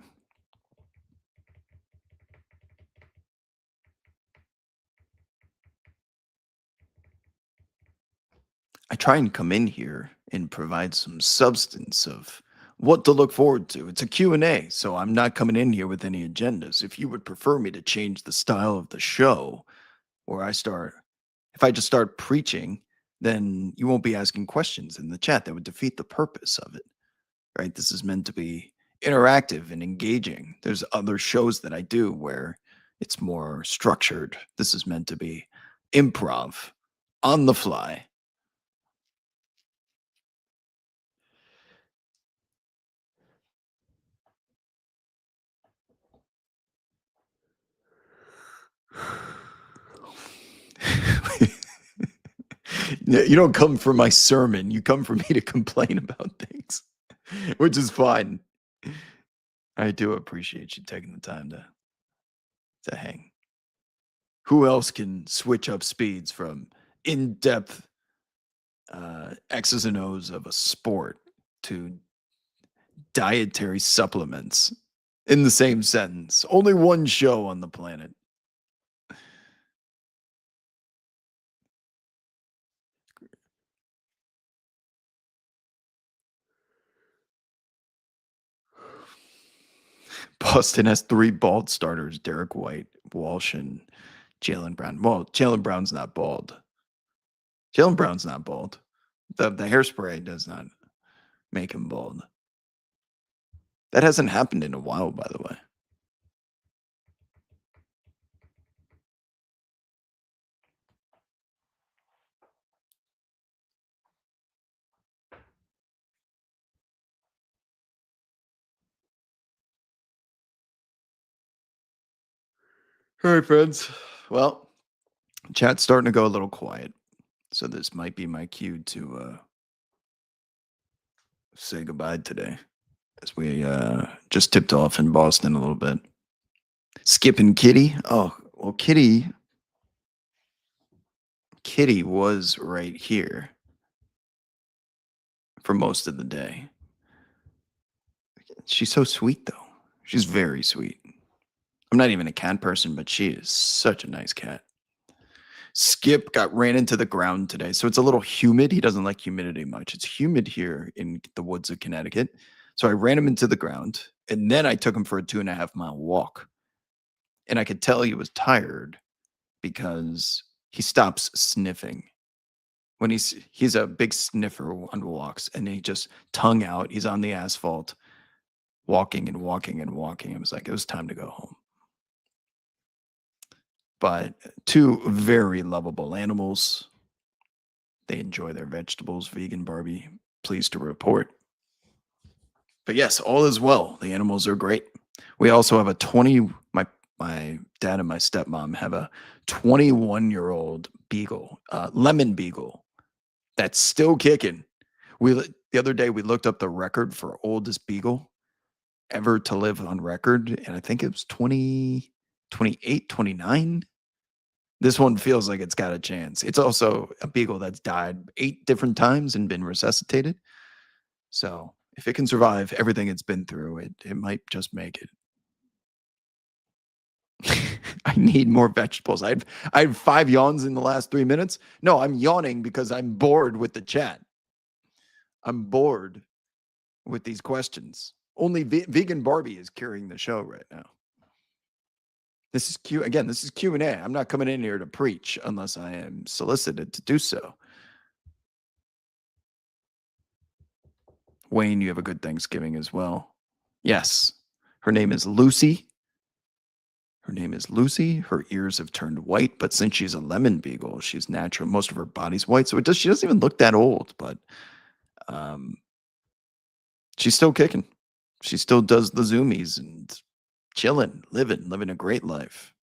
I try and come in here and provide some substance of what to look forward to. It's a Q and A, so I'm not coming in here with any agendas. If you would prefer me to change the style of the show, where I start if I just start preaching, then you won't be asking questions in the chat. That would defeat the purpose of it, right? This is meant to be interactive and engaging. There's other shows that I do where it's more structured. This is meant to be improv on the fly. You don't come for my sermon. You come for me to complain about things, which is fine. I do appreciate you taking the time to hang. Who else can switch up speeds from in-depth X's and O's of a sport to dietary supplements in the same sentence? Only one show on the planet. Boston has three bald starters: Derek White, Walsh, and Jalen Brown. Well, Jalen Brown's not bald. Jalen Brown's not bald. The hairspray does not make him bald. That hasn't happened in a while, by the way. All right, friends. Well, chat's starting to go a little quiet, so this might be my cue to say goodbye today, as we just tipped off in Boston a little bit. Skip and Kitty. Oh, well, Kitty was right here for most of the day. She's so sweet, though. She's very sweet. I'm not even a cat person, but she is such a nice cat. Skip ran into the ground today, so it's a little humid. He doesn't like humidity much. It's humid here in the woods of Connecticut. So I ran him into the ground, and then I took him for a 2.5 mile walk. And I could tell he was tired because he stops sniffing. When he's a big sniffer on walks, and he just tongue out. He's on the asphalt, walking and walking and walking. It was like it was time to go home. But two very lovable animals. They enjoy their vegetables. Vegan Barbie, pleased to report. But yes, all is well. The animals are great. We also have my dad and my stepmom have a 21-year-old beagle, lemon beagle, that's still kicking. The other day we looked up the record for oldest beagle ever to live on record, and I think it was 20, 28, 29. This one feels like it's got a chance. It's also a beagle that's died 8 different times and been resuscitated. So if it can survive everything it's been through, it might just make it. I need more vegetables. I had 5 yawns in the last 3 minutes. No, I'm yawning because I'm bored with the chat. I'm bored with these questions. Only Vegan Barbie is carrying the show right now. This is Q again. This is Q&A. I'm not coming in here to preach unless I am solicited to do so. Wayne, you have a good Thanksgiving as well. Yes. Her name is Lucy. Her name is Lucy. Her ears have turned white, but since she's a lemon beagle, she's natural. Most of her body's white, so she doesn't even look that old, but she's still kicking. She still does the zoomies and chilling, living a great life.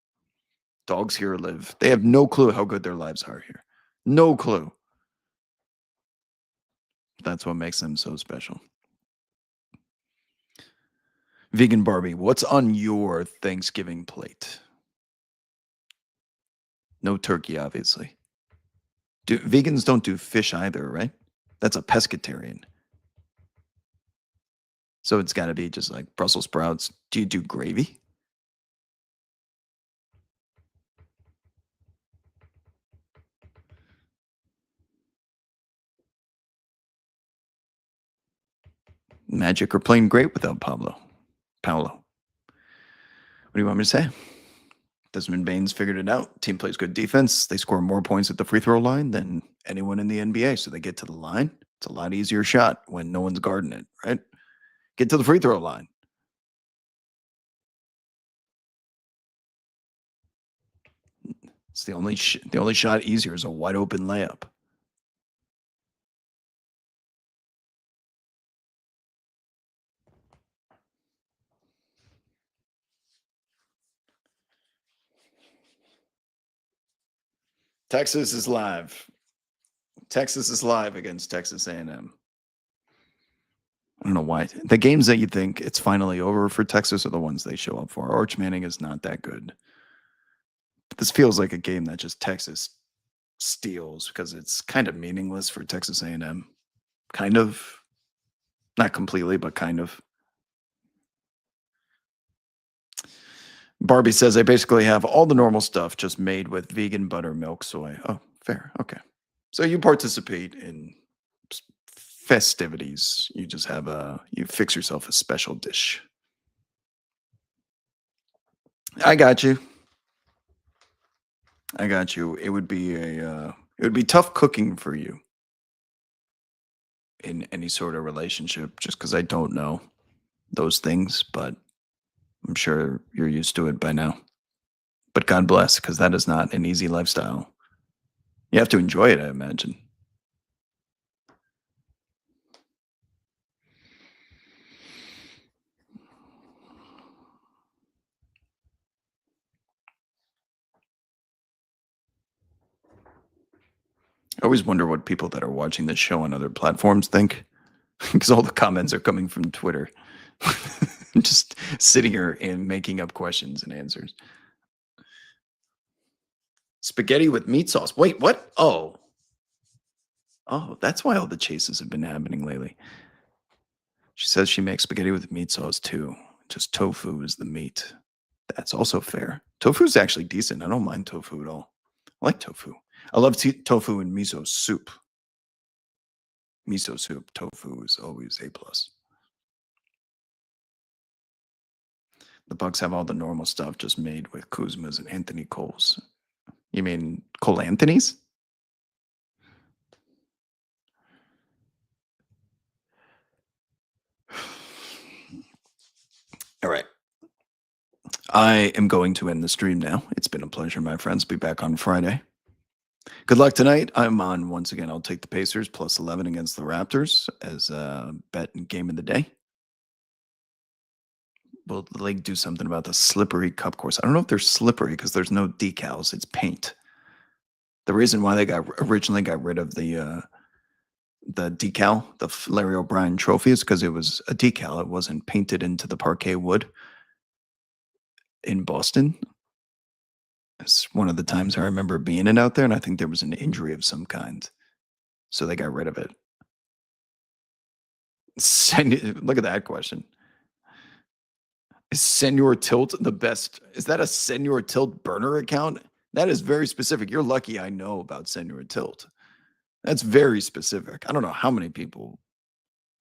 Dogs here live. They have no clue how good their lives are here. No clue. That's what makes them so special. Vegan Barbie, what's on your Thanksgiving plate? No turkey, obviously. Vegans don't do fish either, right? That's a pescatarian. So it's got to be just like Brussels sprouts. Do you do gravy? Magic are playing great without Pablo. Paolo. What do you want me to say? Desmond Baines figured it out. Team plays good defense. They score more points at the free throw line than anyone in the NBA. So they get to the line. It's a lot easier shot when no one's guarding it, right? Get to the free throw line. It's the only shot easier is a wide open layup. Texas is live. Texas is live against Texas A&M. I don't know why. The games that you think it's finally over for Texas are the ones they show up for. Arch Manning is not that good. But this feels like a game that just Texas steals because it's kind of meaningless for Texas A&M. Kind of. Not completely, but kind of. Barbie says I basically have all the normal stuff just made with vegan butter, milk, soy. Oh, fair. Okay. So you participate in festivities. You just have you fix yourself a special dish. I got you. I got you. It would be tough cooking for you in any sort of relationship just because I don't know those things, but I'm sure you're used to it by now. But God bless, because that is not an easy lifestyle. You have to enjoy it, I imagine. I always wonder what people that are watching this show on other platforms think, because all the comments are coming from Twitter. Just sitting here and making up questions and answers. Spaghetti with meat sauce. Wait, what? Oh, that's why all the chases have been happening lately. She says she makes spaghetti with meat sauce too. Just tofu is the meat. That's also fair. Tofu is actually decent. I don't mind tofu at all. I like tofu. I love tofu and miso soup. Miso soup, tofu is always A plus. The Bucks have all the normal stuff just made with Kuzmas and Anthony Coles. You mean Cole Anthony's? All right. I am going to end the stream now. It's been a pleasure, my friends. Be back on Friday. Good luck tonight. I'm on once again. I'll take the Pacers plus 11 against the Raptors as a bet and game of the day. Will the league do something about the slippery cup course? I don't know if they're slippery because there's no decals. It's paint. The reason why they originally got rid of the decal, the Larry O'Brien trophy, is because it was a decal. It wasn't painted into the parquet wood in Boston. It's one of the times I remember being in out there, and I think there was an injury of some kind. So they got rid of it. Look at that question. Is Senor Tilt the best? Is that a Senor Tilt burner account? That is very specific. You're lucky I know about Senor Tilt. That's very specific. I don't know how many people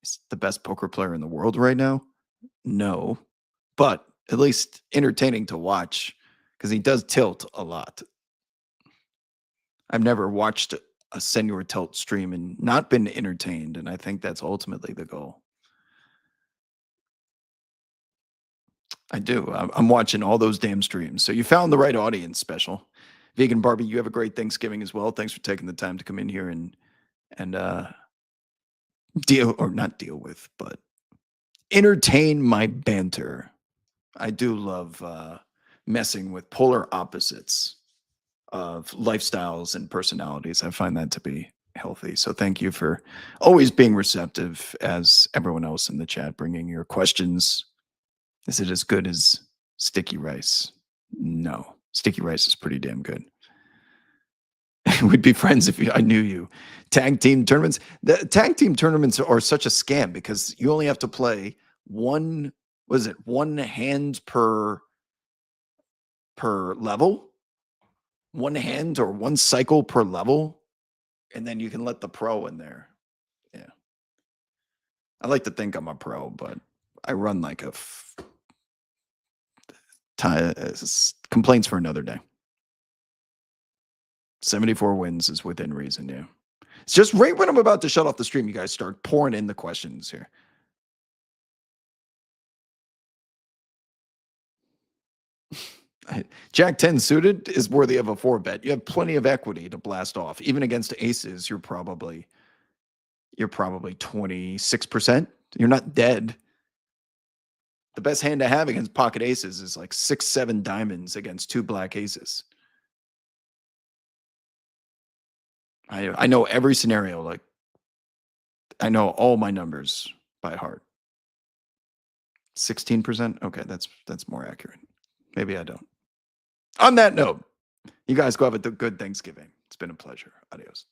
is the best poker player in the world right now. No, but at least entertaining to watch because he does tilt a lot. I've never watched a Senor Tilt stream and not been entertained, and I think that's ultimately the goal. I do. I'm watching all those damn streams. So you found the right audience, special. Vegan Barbie, you have a great Thanksgiving as well. Thanks for taking the time to come in here and deal or not deal with, but entertain my banter. I do love messing with polar opposites of lifestyles and personalities. I find that to be healthy. So thank you for always being receptive, as everyone else in the chat, bringing your questions. Is it as good as sticky rice? No, sticky rice is pretty damn good. We'd be friends if I knew you. Tag team tournaments. The tag team tournaments are such a scam because you only have to play one, was it one hand per level? One hand or one cycle per level, and then you can let the pro in there. Yeah. I like to think I'm a pro, but I run like a complaints for another day. 74 wins is within reason, yeah. It's just right when I'm about to shut off the stream, you guys start pouring in the questions here. Jack 10 suited is worthy of a 4 bet. You have plenty of equity to blast off. Even against aces, you're probably 26%. You're not dead. The best hand to have against pocket aces is like 6, 7 diamonds against 2 black aces. I know every scenario. Like, I know all my numbers by heart. 16%? Okay, that's more accurate. Maybe I don't. On that note, you guys go have a good Thanksgiving. It's been a pleasure. Adios.